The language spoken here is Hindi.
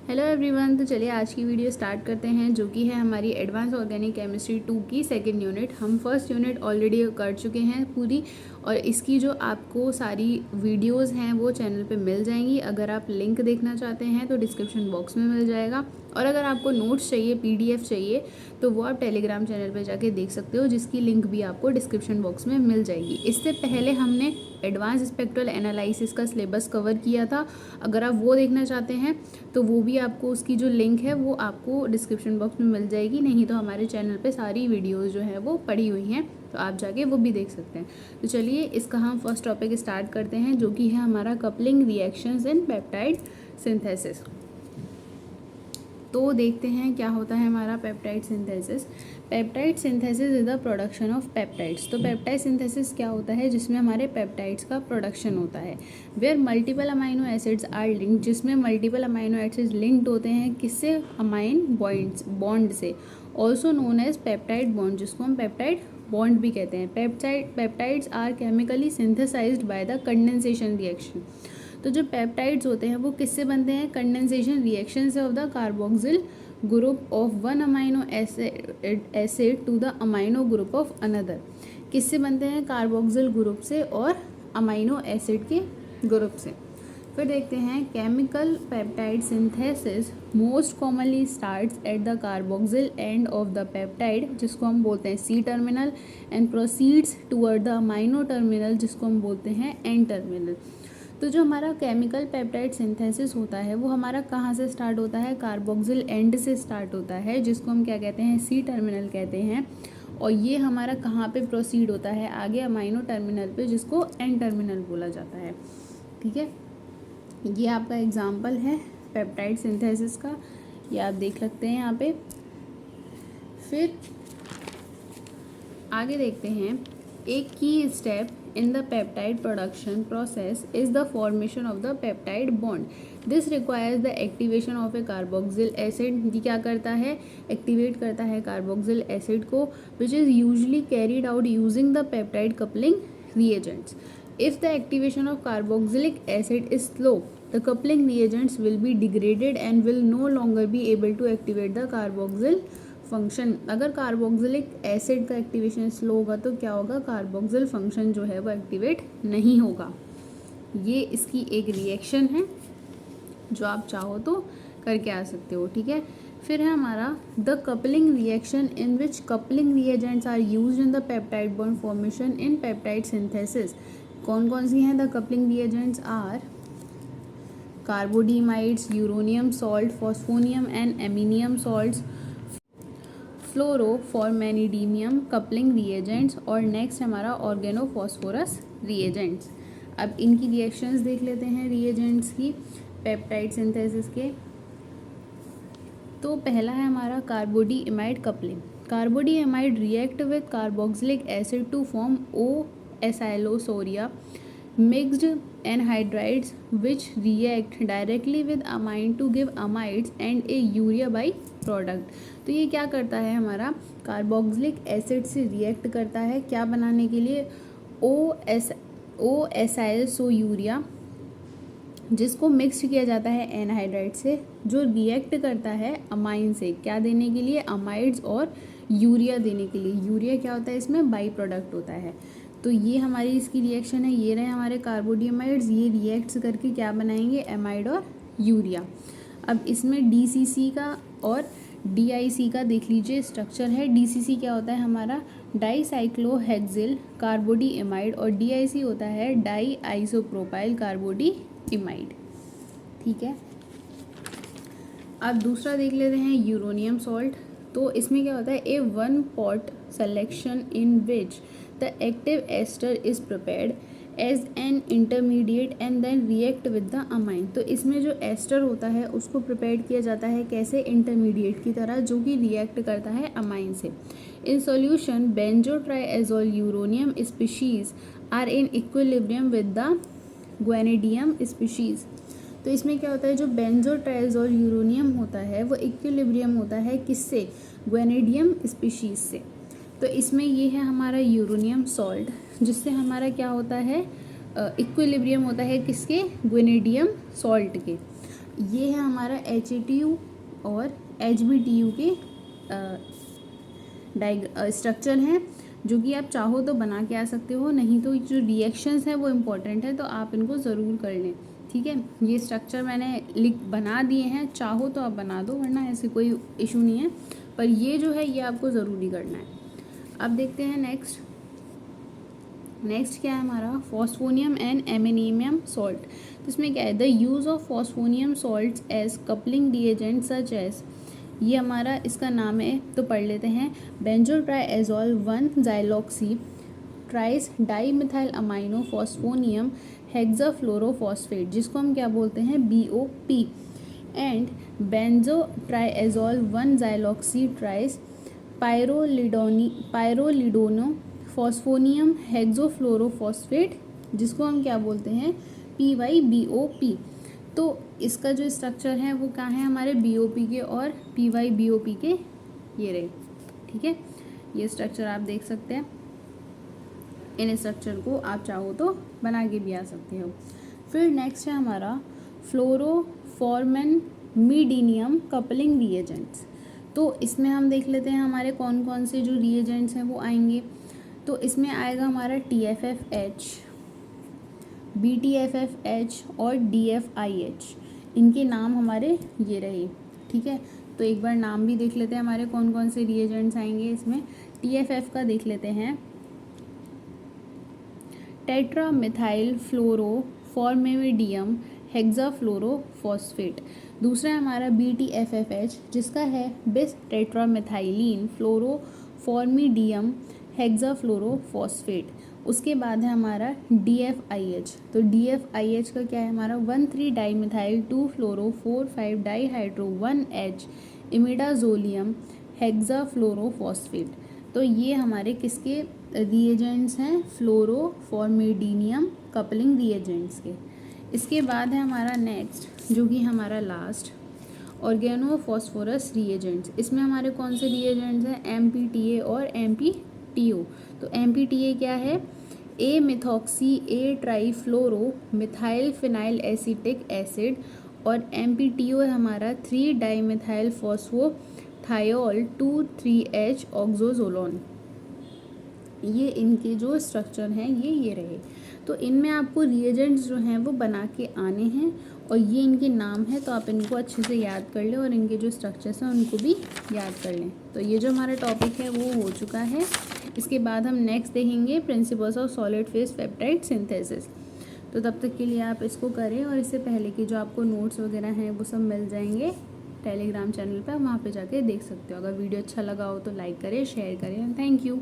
हेलो एवरीवन, तो चलिए आज की वीडियो स्टार्ट करते हैं, जो कि है हमारी एडवांस ऑर्गेनिक केमिस्ट्री 2 की सेकंड यूनिट। हम फर्स्ट यूनिट ऑलरेडी कर चुके हैं पूरी, और इसकी जो आपको सारी वीडियोस हैं वो चैनल पे मिल जाएंगी। अगर आप लिंक देखना चाहते हैं तो डिस्क्रिप्शन बॉक्स में मिल जाएगा, और अगर आपको नोट्स चाहिए, पीडीएफ चाहिए, तो वो आप टेलीग्राम चैनल पे जाके देख सकते हो, जिसकी लिंक भी आपको डिस्क्रिप्शन बॉक्स में मिल जाएगी। इससे पहले हमने एडवांस स्पेक्ट्रल एनालिसिस का सिलेबस कवर किया था। अगर आप वो देखना चाहते हैं तो वो भी आपको, उसकी जो लिंक है वो आपको डिस्क्रिप्शन बॉक्स में मिल जाएगी। नहीं तो हमारे चैनल पे सारी वीडियोस जो है वो पड़ी हुई हैं, तो आप जाके वो भी देख सकते हैं। तो चलिए इसका हम फर्स्ट टॉपिक स्टार्ट करते हैं, जो कि है हमारा coupling reactions in peptide synthesis. तो देखते हैं क्या होता है हमारा peptide synthesis. Peptide synthesis is the production of peptides. तो पेप्टाइड सिंथेसिस क्या होता है, जिसमें हमारे पेप्टाइड्स का प्रोडक्शन होता है। Where multiple amino acids are linked, जिसमें मल्टीपल अमाइनो एसिड्स लिंक्ड होते हैं किससे, अमाइन बॉन्ड से, also known as peptide bond, जिसको हम पेप्टाइड बॉन्ड भी कहते हैं। Peptides are chemically synthesised by the condensation reaction. तो जो पेप्टाइड्स होते हैं वो किससे बनते हैं, कंडेंसेशन रिएक्शन से of the carboxyl group of one amino acid to the amino group of another. किससे बनते हैं, कार्बोक्सिल ग्रुप से और अमाइनो एसिड के ग्रुप से। फिर देखते हैं chemical peptide synthesis most commonly starts at the carboxyl end of the peptide, जिसको हम बोलते हैं C terminal, and proceeds toward the amino terminal, जिसको हम बोलते हैं एन टर्मिनल। तो जो हमारा केमिकल पेप्टाइड सिंथेसिस होता है वो हमारा कहाँ से स्टार्ट होता है, कार्बोक्सिल एंड से स्टार्ट होता है, जिसको हम क्या कहते हैं, सी टर्मिनल कहते हैं। और ये हमारा कहाँ पे प्रोसीड होता है, आगे अमाइनो टर्मिनल पे, जिसको एन टर्मिनल बोला जाता है। ठीक है, ये आपका एग्जाम्पल है पेप्टाइड सिंथेसिस का, ये आप देख सकते हैं यहाँ पे। फिर आगे देखते हैं, एक की step in the peptide production process is the formation of the peptide bond. This requires the activation of a carboxyl acid. ये क्या करता है, एक्टिवेट करता है कार्बोक्सिल एसिड को, which is usually carried out using the peptide coupling reagents. If the activation of carboxylic acid is slow, the coupling reagents will be degraded and will no longer be able to activate the carboxyl function. अगर कार्बोक्सिलिक एसिड का एक्टिवेशन स्लो होगा तो क्या होगा, कार्बोक्सिल फंक्शन जो है वो एक्टिवेट नहीं होगा। ये इसकी एक रिएक्शन है जो आप चाहो तो करके आ सकते हो। ठीक है, फिर है हमारा the coupling reaction in which coupling reagents are used in the peptide bond formation in peptide synthesis. कौन कौन सी हैं the coupling reagents are carbodiimides, uronium salt, phosphonium and aminium salts, fluoroformamidinium coupling reagents, और नेक्स्ट हमारा ऑर्गेनोफॉस्फोरस रिएजेंट्स। अब इनकी रिएक्शंस देख लेते हैं रिएजेंट्स की पेप्टाइड सिंथेसिस के। तो पहला है हमारा carbodiimide coupling. Carbodiimide react with carboxylic acid to form O acylisourea mixed anhydrides which react directly with amine to give amides and a urea by product। तो ये क्या करता है, हमारा कार्बोक्सिलिक एसिड से रिएक्ट करता है क्या बनाने के लिए, ओ एसाइलोसोयूरिया, जिसको मिक्स किया जाता है एनहाइड्राइड से, जो रिएक्ट करता है अमाइन से, क्या देने के लिए, अमाइड्स और यूरिया देने के लिए। यूरिया क्या होता है, इसमें बाई प्रोडक्ट होता है। तो ये हमारी इसकी रिएक्शन है, ये रहे हमारे कार्बोडीमाइड्स, ये रिएक्ट्स करके क्या बनाएंगे, एमाइड और यूरिया। अब इसमें डीसीसी का और डीआईसी का देख लीजिए स्ट्रक्चर है। डीसीसी क्या होता है, हमारा डाईसाइक्लोहेक्सिल कार्बोडीइमाइड, और डीआईसी होता है डाई आइसोप्रोपाइल कार्बोडीइमाइड। ठीक है, अब दूसरा देख लेते हैं यूरोनियम सॉल्ट। तो इसमें क्या होता है, a one pot selection in which the active ester is prepared as an intermediate and then react with the amine. तो इसमें जो एस्टर होता है उसको प्रिपेयर किया जाता है कैसे, इंटरमीडिएट की तरह, जो कि रिएक्ट करता है अमाइन से। In solution benzotriazole uronium species are in equilibrium with the guanidinium species. तो इसमें क्या होता है, जो बेंजोट्राइएजोल यूरोनियम होता है वो इक्विलिब्रियम होता है किससे, ग्वेनेडियम स्पीशीज से। तो इसमें ये है हमारा यूरोनियम सॉल्ट, जिससे हमारा क्या होता है, इक्विलिब्रियम होता है किसके, ग्वेनेडियम सॉल्ट के। ये है हमारा HATU और HBTU के स्ट्रक्चर हैं, जो कि आप चाहो तो बना के आ सकते हो, नहीं तो जो रिएक्शंस हैं वो इम्पोर्टेंट है, तो आप इनको ज़रूर कर लें। ठीक है, ये स्ट्रक्चर मैंने बना दिए हैं, चाहो तो आप बना दो, वरना ऐसे कोई इशू नहीं है, पर ये जो है ये आपको ज़रूरी करना है। अब देखते हैं नेक्स्ट क्या है हमारा, फॉस्फोनियम एंड एमिनियम सॉल्ट। तो इसमें क्या है, the use of phosphonium salts as coupling reagent such as, ये हमारा इसका नाम है, तो पढ़ लेते हैं, benzotriazole 1-xyloxy tris dimethyl amino phosphonium hexafluorophosphate, जिसको हम क्या बोलते हैं, BOP, and benzotriazole 1-xyloxy tris pyrrolidino phosphonium hexafluorophosphate, जिसको हम क्या बोलते हैं, PYBOP। तो इसका जो स्ट्रक्चर है वो क्या है, हमारे BOP के और PYBOP के ये रहे। ठीक है, ये स्ट्रक्चर आप देख सकते हैं, इन स्ट्रक्चर को आप चाहो तो बना के भी आ सकते हो। फिर नेक्स्ट है हमारा फ्लोरोफॉर्मेनमिडीनियम कपलिंग रिएजेंट्स। तो इसमें हम देख लेते हैं हमारे कौन कौन से जो रिएजेंट्स हैं वो आएंगे। तो इसमें आएगा हमारा TFFH, BTFFH और DFIH, इनके नाम हमारे ये रहे। ठीक है, तो एक बार नाम भी देख लेते हैं हमारे कौन कौन से रिएजेंट्स आएंगे इसमें। TFF का देख लेते हैं, टेट्रा मिथाइल फ्लोरोफॉर्मेडियम हेक्साफ्लोरोफॉस्फेट। दूसरा है हमारा BTFFH, जिसका है बिस टेट्रामिथाइलिन फ्लोरोफॉर्मिडियम हेक्साफ्लोरोफॉस्फेट। उसके बाद है हमारा DFIH, तो DFIH का क्या है हमारा 1,3-डाईमिथाइल 2-फ्लोरो-4,5 डाईहाइड्रो 1H इमिडाजोलियम हेक्साफ्लोरोफॉस्फेट। तो ये हमारे किसके रिएजेंट्स हैं, फ्लोरोफॉर्मेडिनियम कपलिंग रिएजेंट्स के। इसके बाद है हमारा नेक्स्ट, जो कि हमारा लास्ट, ऑर्गेनोफॉस्फोरस रिएजेंट्स। इसमें हमारे कौन से रिएजेंट्स हैं, MPTA और MPTO। तो MPTA क्या है, A methoxy A trifluoro methyl phenyl acetic acid, और MPTO है हमारा 3-डाईमिथाइल फॉस्फोथायोल 2,3H ऑक्सोजोलोन। ये इनके जो स्ट्रक्चर हैं ये रहे। तो इनमें आपको रिएजेंट्स जो हैं वो बना के आने हैं, और ये इनके नाम है, तो आप इनको अच्छे से याद कर लें, और इनके जो स्ट्रक्चर्स हैं उनको भी याद कर लें। तो ये जो हमारा टॉपिक है वो हो चुका है। इसके बाद हम नेक्स्ट देखेंगे principles of solid phase peptide synthesis. तो तब तक के लिए आप इसको करें, और इससे पहले कि जो आपको नोट्स वगैरह हैं वो सब मिल जाएंगे टेलीग्राम चैनल पर, वहाँ पे जाके देख सकते हो। अगर वीडियो अच्छा लगा हो तो लाइक करें, शेयर करें। Thank you.